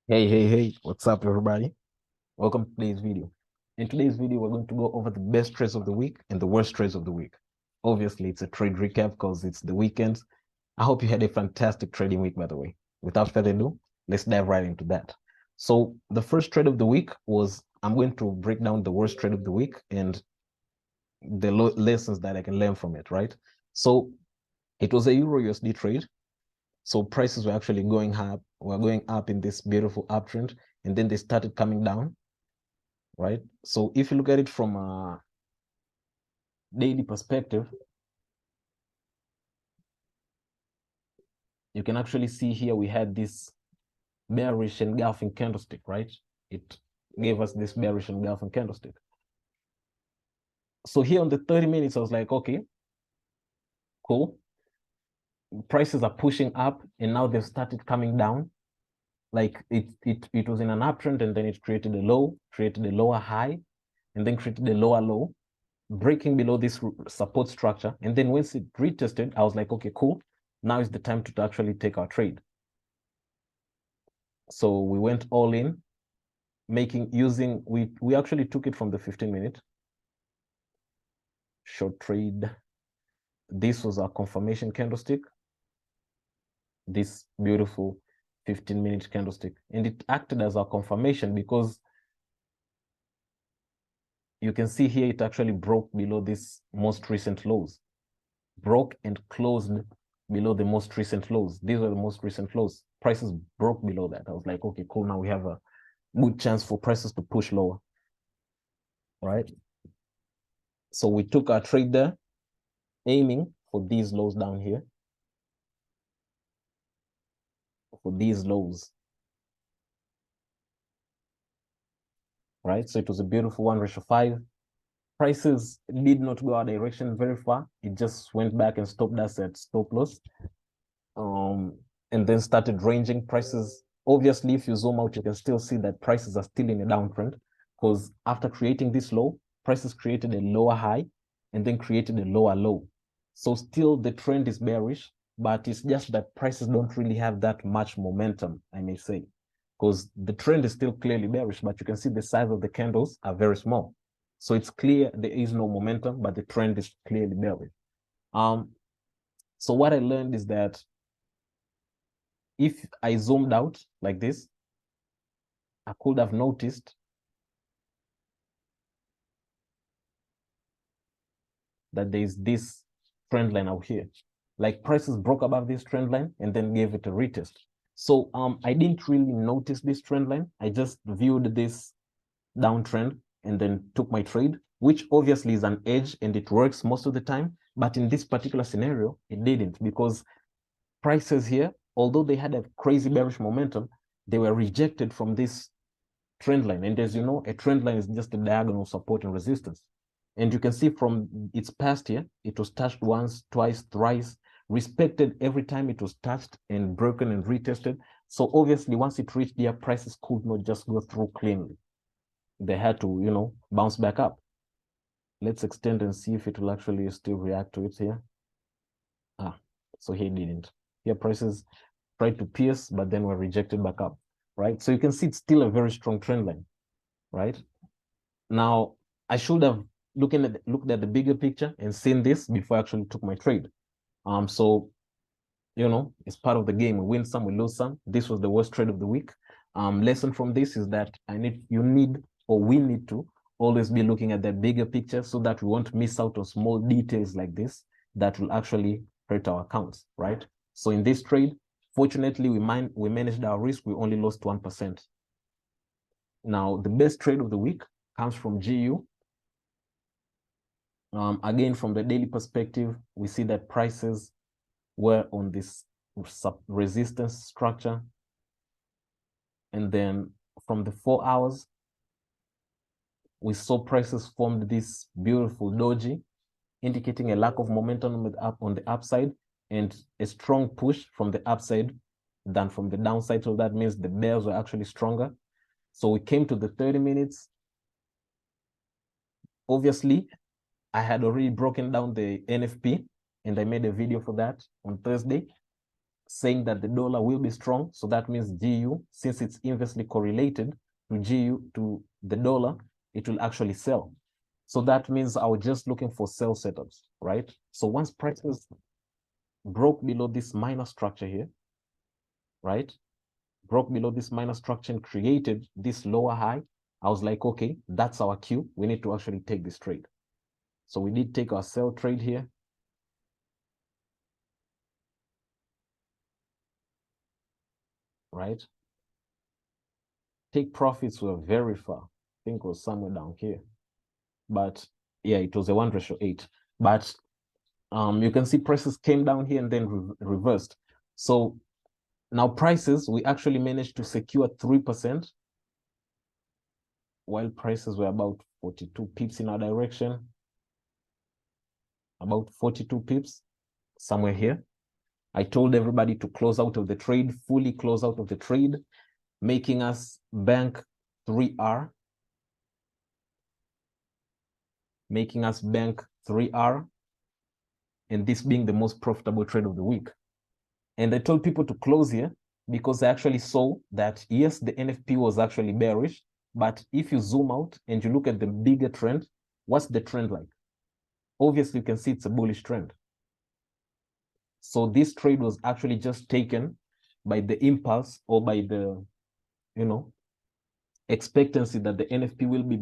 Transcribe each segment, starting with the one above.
Hey, what's up, everybody? Welcome to today's video. In today's video, we're going to go over the best trades of the week and the worst trades of the week. Obviously, it's a trade recap because it's the weekend. I hope you had a fantastic trading week, by the way. Without further ado, let's dive right into that. So, the first trade of the week was I'm going to break down the worst trade of the week and the lessons that I can learn from it, right? So, it was a Euro USD trade. So prices were actually going up in this beautiful uptrend, and then they started coming down, right? So if you look at it from a daily perspective, you can actually see here we had this bearish engulfing candlestick, right? It gave us this bearish engulfing candlestick. So here on the 30 minutes, I was like, okay, cool. Prices are pushing up, and now they've started coming down. Like it was in an uptrend, and then it created a low, created a lower high, and then created a lower low, breaking below this support structure. And then once it retested, I was like, okay, cool. Now is the time to actually take our trade. So we went all in, we actually took it from the 15-minute short trade. This was our confirmation candlestick, this beautiful 15-minute candlestick. And it acted as our confirmation because you can see here it actually broke below this most recent lows, broke and closed below the most recent lows. These are the most recent lows. Prices broke below that. I was like, okay, cool. Now we have a good chance for prices to push lower, right? So we took our trade there, aiming for these lows down here, for these lows, right? So it was a beautiful 1:5. Prices did not go our direction very far. It just went back and stopped us at stop loss. And then started ranging prices. Obviously, if you zoom out, you can still see that prices are still in a downtrend because after creating this low, prices created a lower high and then created a lower low. So still the trend is bearish, but it's just that prices don't really have that much momentum, I may say, because the trend is still clearly bearish, but you can see the size of the candles are very small. So it's clear there is no momentum, but the trend is clearly bearish. So what I learned is that if I zoomed out like this, I could have noticed that there's this trend line out here. Like prices broke above this trend line and then gave it a retest. So I didn't really notice this trend line. I just viewed this downtrend and then took my trade, which obviously is an edge and it works most of the time. But in this particular scenario, it didn't, because prices here, although they had a crazy bearish momentum, they were rejected from this trend line. And as you know, a trend line is just a diagonal support and resistance. And you can see from its past here, it was touched once, twice, thrice, respected every time it was touched and broken and retested. So obviously, once it reached there, prices could not just go through cleanly. They had to, bounce back up. Let's extend and see if it will actually still react to it here. So here it didn't. Here prices tried to pierce, but then were rejected back up, right? So you can see it's still a very strong trend line, right? Now, I should have looked at the bigger picture and seen this before I actually took my trade. So it's part of the game. We win some, we lose some. This was the worst trade of the week. Lesson from this is that we need to always be looking at the bigger picture so that we won't miss out on small details like this that will actually hurt our accounts, right? So in this trade, fortunately, we managed our risk. We only lost 1%. Now, the best trade of the week comes from GU. Again, from the daily perspective, we see that prices were on this resistance structure. And then from the 4 hours, we saw prices formed this beautiful doji, indicating a lack of momentum on the upside and a strong push from the upside than from the downside. So that means the bears were actually stronger. So we came to the 30 minutes. Obviously, I had already broken down the NFP and I made a video for that on Thursday. saying that the dollar will be strong. So that means GU, since it's inversely correlated to GU, to the dollar, it will actually sell. So that means I was just looking for sell setups, right? So once prices broke below this minor structure here, right? Broke below this minor structure and created this lower high, I was like, okay, that's our cue. We need to actually take this trade. So we did take our sell trade here. Right? Take profits were very far. I think it was somewhere down here. But yeah, it was a 1:8. But you can see prices came down here and then reversed. So now prices, we actually managed to secure 3%, while prices were about 42 pips in our direction. About 42 pips, somewhere here. I told everybody to close out of the trade, fully close out of the trade, making us bank 3R. Making us bank 3R, and this being the most profitable trade of the week. And I told people to close here because I actually saw that, yes, the NFP was actually bearish, but if you zoom out and you look at the bigger trend, what's the trend like? Obviously, you can see it's a bullish trend. So this trade was actually just taken by the impulse or by the, expectancy that the NFP will be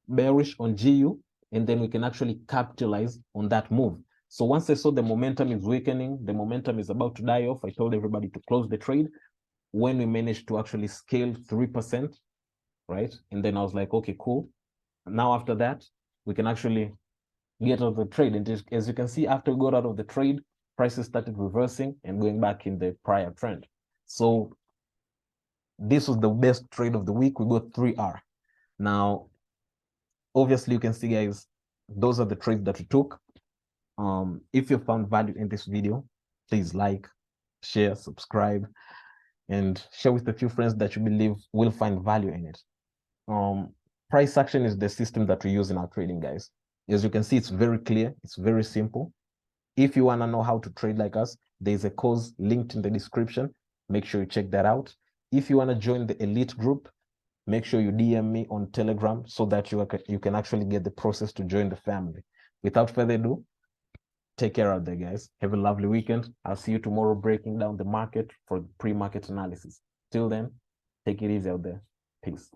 bearish on GU, and then we can actually capitalize on that move. So once I saw the momentum is weakening, the momentum is about to die off, I told everybody to close the trade. When we managed to actually scale 3%, right? And then I was like, okay, cool. Now after that, we can actually get out of the trade. And as you can see, after we got out of the trade, prices started reversing and going back in the prior trend. So this was the best trade of the week. We got 3R. Now, obviously, you can see, guys, those are the trades that we took. If you found value in this video, please like, share, subscribe, and share with a few friends that you believe will find value in it. Price action is the system that we use in our trading, guys. As you can see, it's very clear. It's very simple. If you want to know how to trade like us, there's a course linked in the description. Make sure you check that out. If you want to join the elite group, make sure you DM me on Telegram so that you can actually get the process to join the family. Without further ado, take care out there, guys. Have a lovely weekend. I'll see you tomorrow breaking down the market for pre-market analysis. Till then, take it easy out there. Peace.